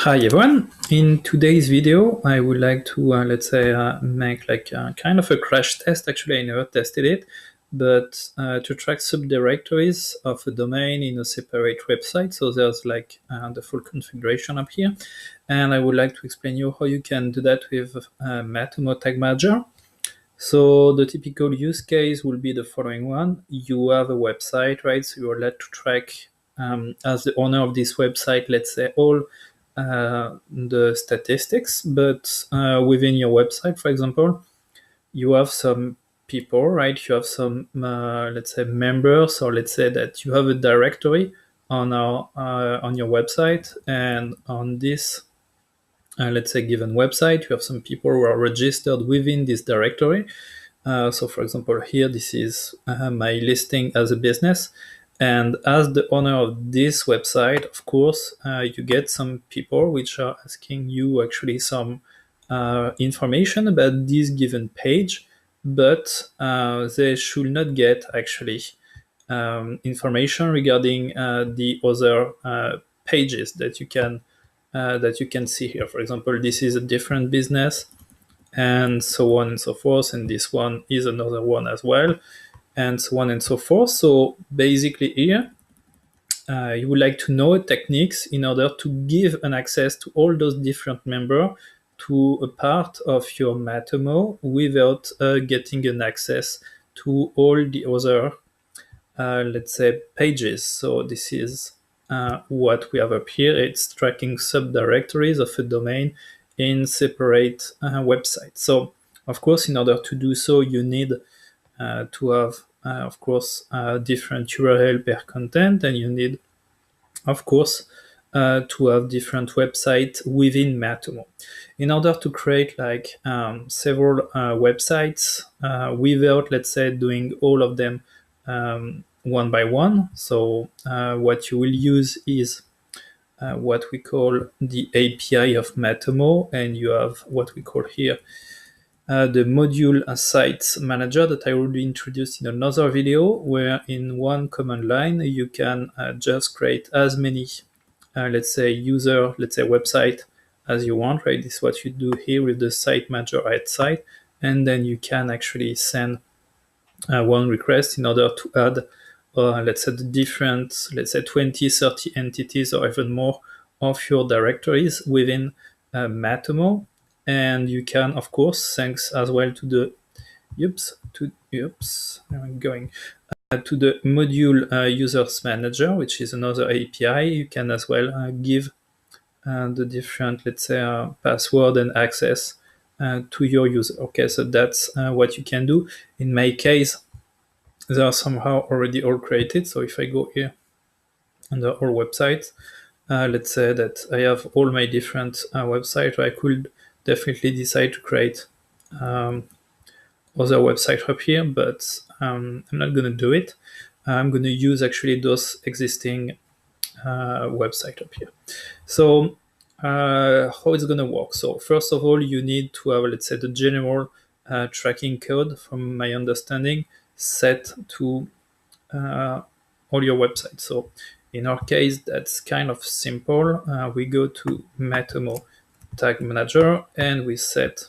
Hi everyone. In today's video, I would like to make like a kind of a crash test. Actually, I never tested it, but to track subdirectories of a domain in a separate website. So there's like the full configuration up here, and I would like to explain you how you can do that with Matomo Tag Manager. So the typical use case will be the following one. You have a website, right? So you're allowed to track as the owner of this website, let's say all the statistics, but within your website, for example, you have some people, right? You have some, let's say, members, or let's say that you have a directory on your website, and on this let's say given website, you have some people who are registered within this directory. So for example, here, this is my listing as a business. And as the owner of this website, of course, you get some people which are asking you actually some information about this given page, but they should not get actually information regarding the other pages that you can see here. For example, this is a different business, and so on and so forth, and this one is another one as well, and so on and so forth. So basically here, you would like to know techniques in order to give an access to all those different members to a part of your Matomo without getting an access to all the other let's say pages. So this is what we have up here. It's tracking subdirectories of a domain in separate websites. So of course, in order to do so, you need to have of course different URL per content, and you need of course to have different websites within Matomo. In order to create like several websites without, let's say, doing all of them one by one. So what you will use is what we call the API of Matomo, and you have what we call here the module sites manager that I already introduced in another video, where in one command line you can just create as many let's say website as you want, right? This is what you do here with the site manager at site, and then you can actually send one request in order to add let's say the different, let's say 20, 30 entities or even more of your directories within Matomo. And you can, of course, thanks as well to the I'm going to the module users manager, which is another API. You can as well give the different, let's say, password and access to your user. Okay, so that's what you can do. In my case, they are somehow already all created. So if I go here under all websites, let's say that I have all my different websites. I could definitely decide to create other website up here, but I'm not going to do it. I'm going to use actually those existing website up here. So how it's going to work? So first of all, you need to have, let's say, the general tracking code, from my understanding, set to all your websites. So in our case, that's kind of simple. We go to Matomo Tag Manager and we set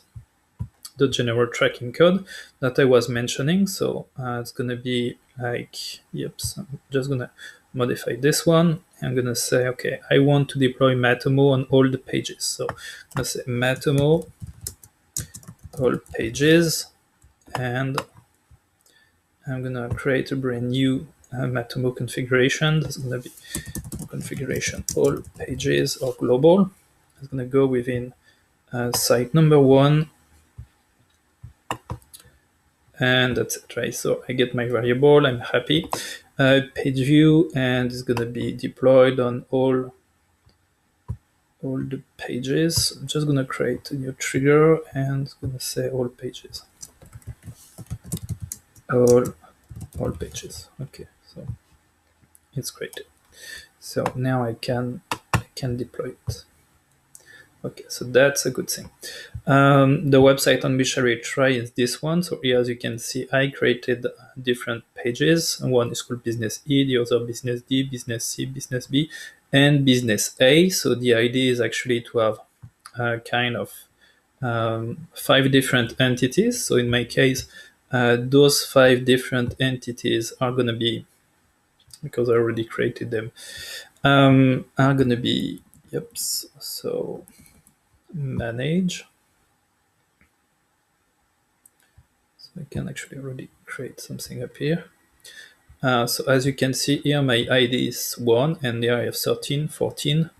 the general tracking code that I was mentioning. So it's going to be like, so I'm just going to modify this one. I'm going to say, okay, I want to deploy Matomo on all the pages. So I say Matomo all pages, and I'm going to create a brand new Matomo configuration. That's going to be configuration all pages or global. It's going to go within site number 1, and that's it, right? So I get my variable, I'm happy. Page view, and it's going to be deployed on all the pages. I'm just going to create a new trigger, and it's going to say all pages. All pages. Okay, so it's created. So now I can deploy it. Okay, so that's a good thing. The website on which I will try is this one. So here, as you can see, I created different pages. One is called Business E, the other Business D, Business C, Business B, and business A. So the idea is actually to have kind of 5 different entities. So in my case, those 5 different entities are going to be, because I already created them, are going to be, yep, so manage. So I can actually already create something up here. So as you can see here, my ID is 1, and here I have 13, 14.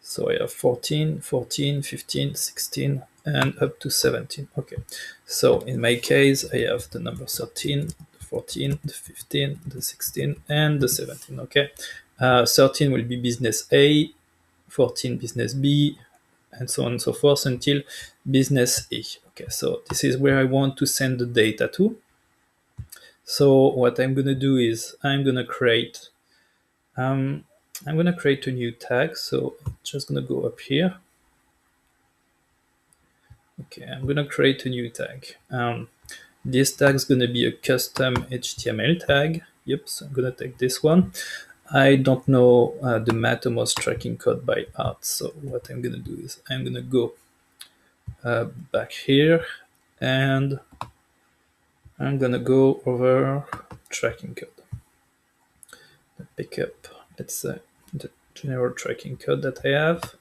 So I have 14, 14, 15, 16, and up to 17. Okay. So in my case, I have the number 13, the 14, the 15, the 16, and the 17. Okay. 13 will be business A, 14 business B, and so on and so forth until business E. Okay. So this is where I want to send the data to. So what I'm going to do is I'm going to create a new tag. So I'm just going to go up here. Okay, I'm going to create a new tag. This tag is going to be a custom HTML tag. Yep, so I'm going to take this one. I don't know the Matomo tracking code by heart. So what I'm going to do is I'm going to go back here, and I'm going to go over tracking code. Pick up, let's say, the general tracking code that I have,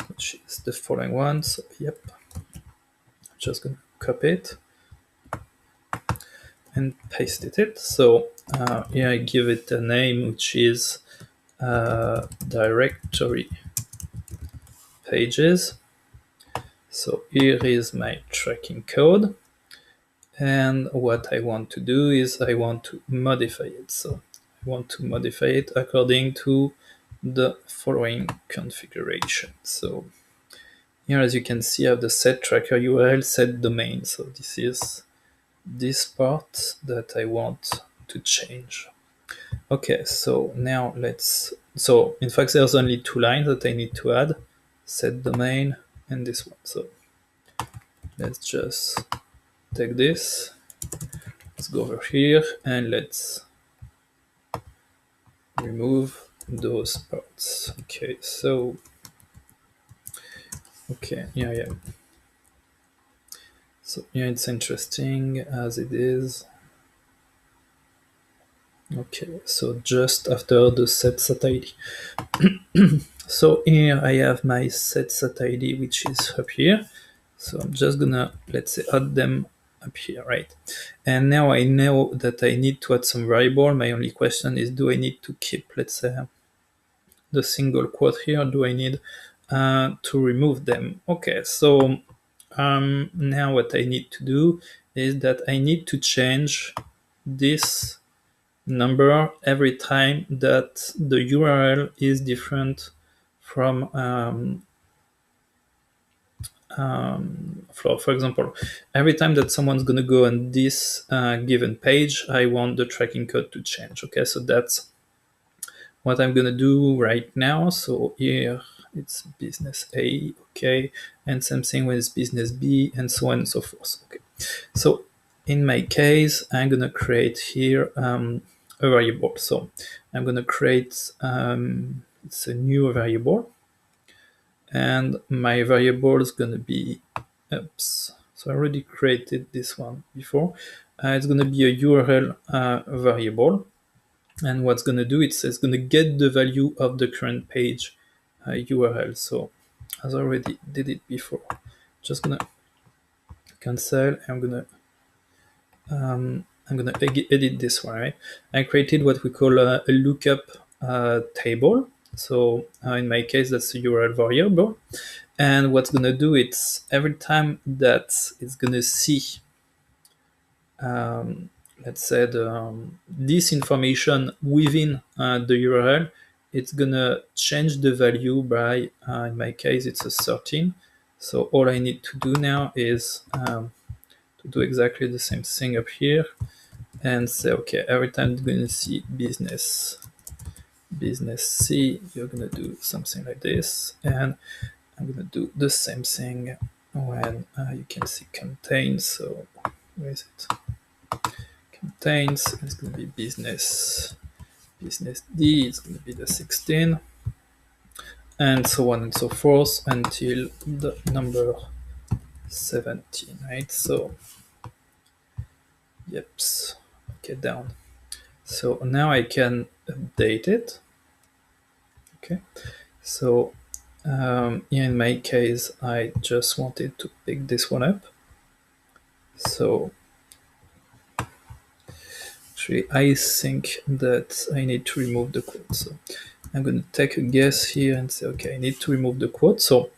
which is the following one. So yep, I'm just going to copy it and pasted it. So here I give it a name, which is directory pages. So here is my tracking code, and what I want to do is I want to modify it. So I want to modify it according to the following configuration. So here, as you can see, I have the set tracker URL, set domain. So this is this part that I want to change. Okay, so now so in fact, there's only 2 lines that I need to add, set domain and this one. So let's just take this, let's go over here, and let's remove those parts. Okay, so, okay, yeah. So yeah, it's interesting as it is. Okay, so just after the set ID. So here I have my set ID, which is up here. So I'm just gonna, let's say, add them up here, right? And now I know that I need to add some variable. My only question is, do I need to keep, let's say, the single quote here? Do I need to remove them? Okay, so now what I need to do is that I need to change this number every time that the URL is different from for example, every time that someone's going to go on this given page, I want the tracking code to change. Okay, so that's what I'm going to do right now. So here it's business A, okay, and same thing with business B, and so on and so forth. Okay, so in my case, I'm going to create here a variable. So I'm going to create it's a new variable, and my variable is going to be, oops, so I already created this one before. It's going to be a URL variable, and what's going to do, it's going to get the value of the current page URL. So as I already did it before, just going to cancel. I'm gonna edit this one, right? I created what we call a lookup table. So in my case, that's a URL variable. And what's gonna do, it's every time that it's gonna see, let's say, this information within the URL, it's gonna change the value by, in my case, it's a 13. So all I need to do now is to do exactly the same thing up here, and say, okay, every time you're going to see business C, you're going to do something like this, and I'm going to do the same thing when you can see contains. So where is it? Contains. It's going to be business business D is going to be the 16, and so on and so forth until the number 17, right? So, yep, okay, down. So now I can update it. Okay, so in my case, I just wanted to pick this one up. So actually, I think that I need to remove the quote. So I'm going to take a guess here and say, okay, I need to remove the quote. So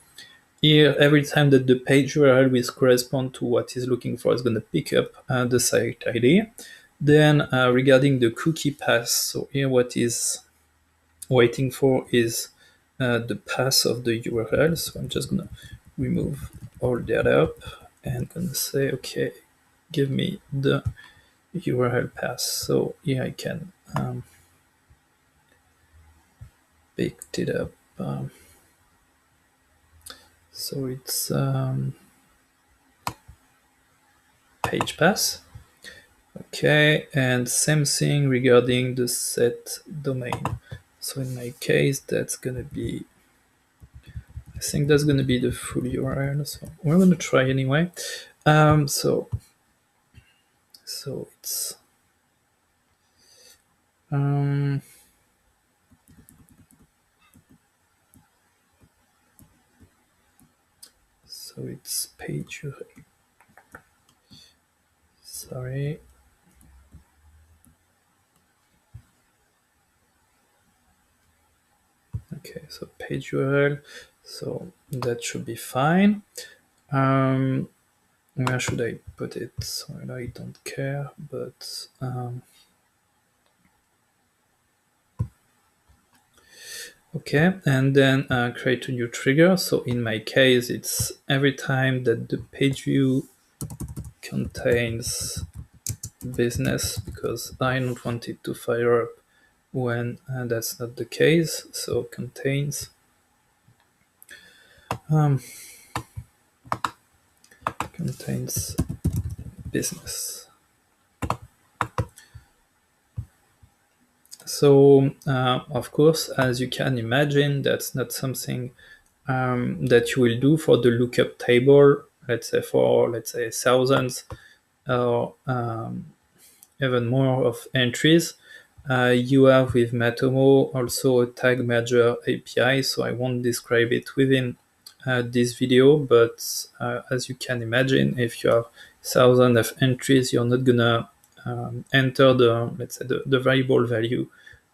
here, every time that the page URL will correspond to what is looking for, is going to pick up the site ID. Then regarding the cookie path, so here what is waiting for is the path of the URL. So I'm just going to remove all that up and going to say, okay, give me the URL path. So here I can pick it up. So it's page path. Okay, and same thing regarding the set domain. So in my case, that's gonna be, I think that's gonna be the full URL. So we're gonna try anyway. So it's so it's page URL. Sorry. Okay, so page URL. So that should be fine. Where should I put it? Well, I don't care, but okay, and then create a new trigger. So in my case, it's every time that the page view contains business, because I don't want it to fire up when that's not the case. So contains business. So of course, as you can imagine, that's not something that you will do for the lookup table. Let's say for thousands or even more of entries. You have with Matomo also a tag merger API, so I won't describe it within this video, but as you can imagine, if you have thousands of entries, you're not gonna enter the, let's say, the variable value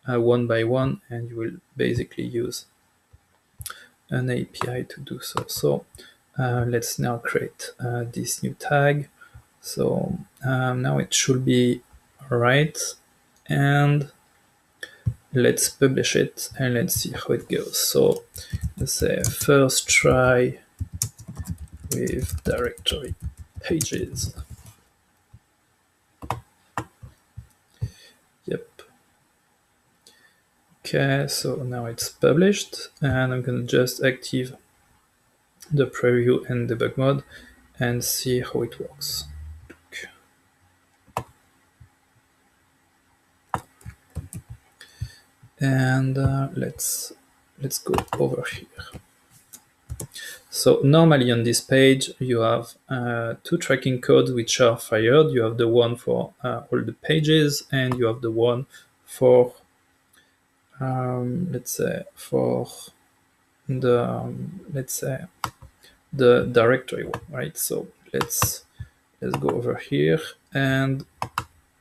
one by one, and you will basically use an API to do so. So let's now create this new tag. So now it should be right, and let's publish it and let's see how it goes. So let's say first try with directory pages. Yep. Okay, so now it's published, and I'm gonna just active the preview and debug mode and see how it works. And let's go over here. So normally on this page you have two tracking codes which are fired. You have the one for all the pages, and you have the one for let's say for the let's say the directory one, right? So let's go over here, and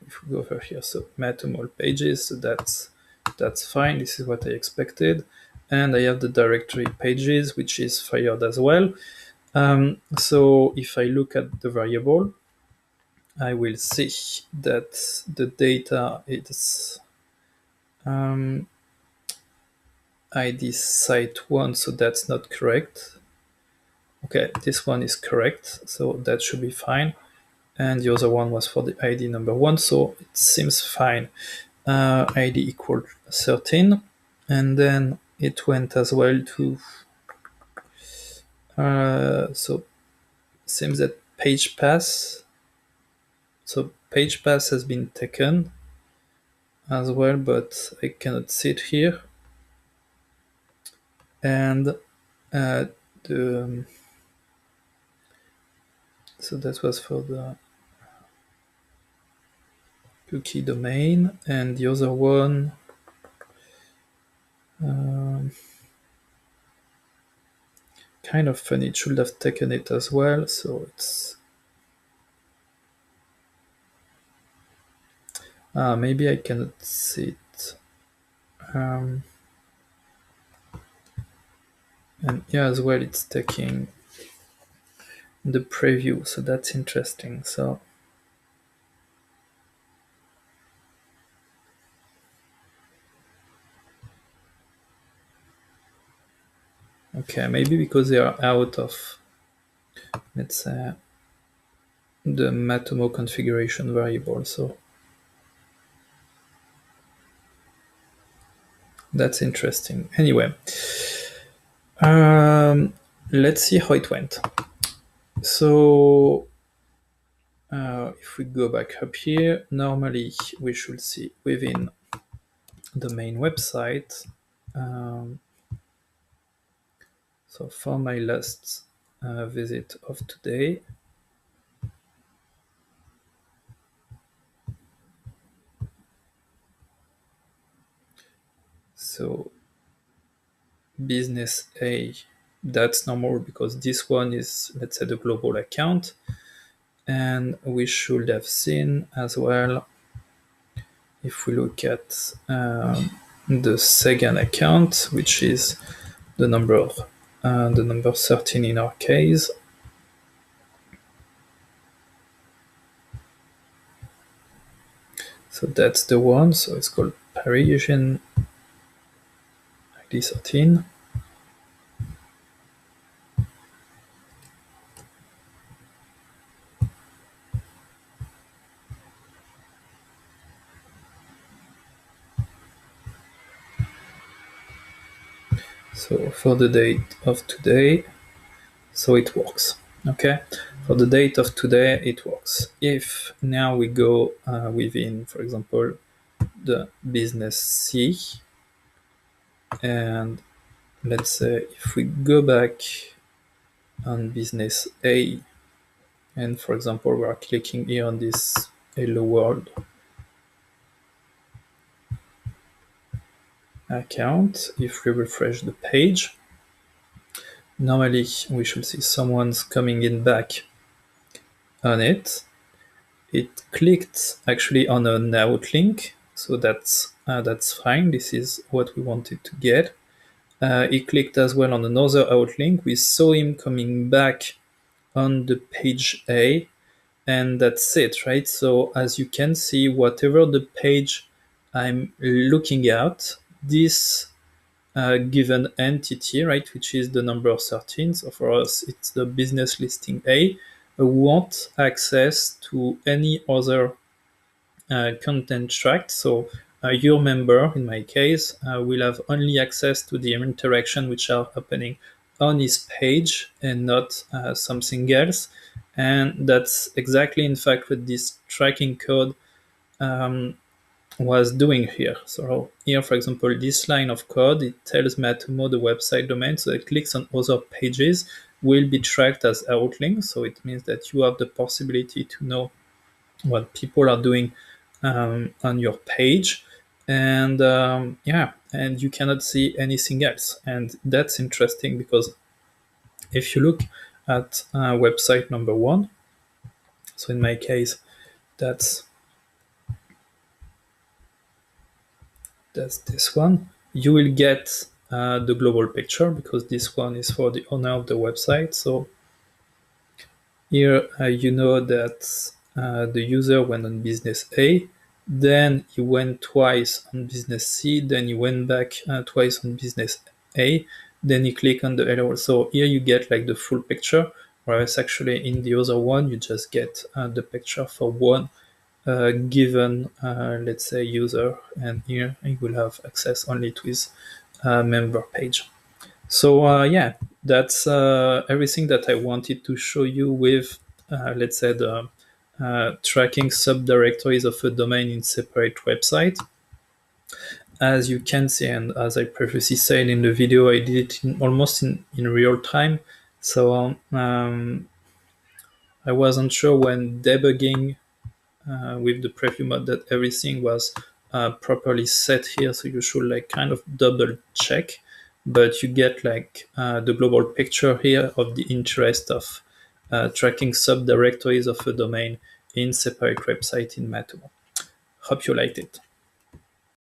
if we go over here, so Matomo pages, so that's fine. This is what I expected, and I have the directory pages, which is fired as well. So if I look at the variable, I will see that the data is ID site1, so that's not correct. Okay, this one is correct, so that should be fine. And the other one was for the ID number 1, so it seems fine. ID equal 13, and then it went as well to so seems that page pass. So page pass has been taken. as well, but I cannot see it here. And the so that was for the cookie domain, and the other one, um, kind of funny. It should have taken it as well, so it's maybe I cannot see it. Um, and yeah, as well, it's taking the preview, so that's interesting. So okay, maybe because they are out of, let's say, the Matomo configuration variable. So that's interesting. Anyway, um, let's see how it went. So if we go back up here, normally we should see within the main website. Um, so for my last visit of today, so business A, that's normal because this one is, let's say, the global account. And we should have seen as well, if we look at the second account, which is the number 13 in our case. So that's the one. So it's called Parisian ID 13. So for the date of today, so it works. Okay, for the date of today, it works. If now we go within, for example, the business C, and let's say if we go back on business A, and for example, we are clicking here on this Hello World account, if we refresh the page, normally we should see someone's coming in back on it. It clicked actually on an outlink, so that's fine. This is what we wanted to get. He clicked as well on another outlink. We saw him coming back on the page A, and that's it, right? So as you can see, whatever the page I'm looking at, this given entity, right, which is the number 13. So for us, it's the business listing A, want access to any other content tract. So your member, in my case, will have only access to the interaction which are happening on his page and not something else. And that's exactly, in fact, what this tracking code was doing here. So here, for example, this line of code, it tells Matomo the website domain, so it clicks on other pages will be tracked as outlinks. So it means that you have the possibility to know what people are doing on your page, and yeah, and you cannot see anything else. And that's interesting because if you look at website number 1, so in my case, that's this one, you will get the global picture because this one is for the owner of the website. So here you know that the user went on business A, then he went twice on business C, then he went back twice on business A, then you click on the error. So here you get like the full picture, whereas actually in the other one you just get the picture for one given, let's say, user, and here you will have access only to his member page. So yeah, that's everything that I wanted to show you with, let's say, the tracking subdirectories of a domain in separate website. as you can see, and as I previously said in the video, I did it almost in real time. So I wasn't sure when debugging with the preview mode that everything was properly set here. So you should like kind of double check, but you get like the global picture here of the interest of tracking subdirectories of a domain in separate website in Matomo. Hope you liked it.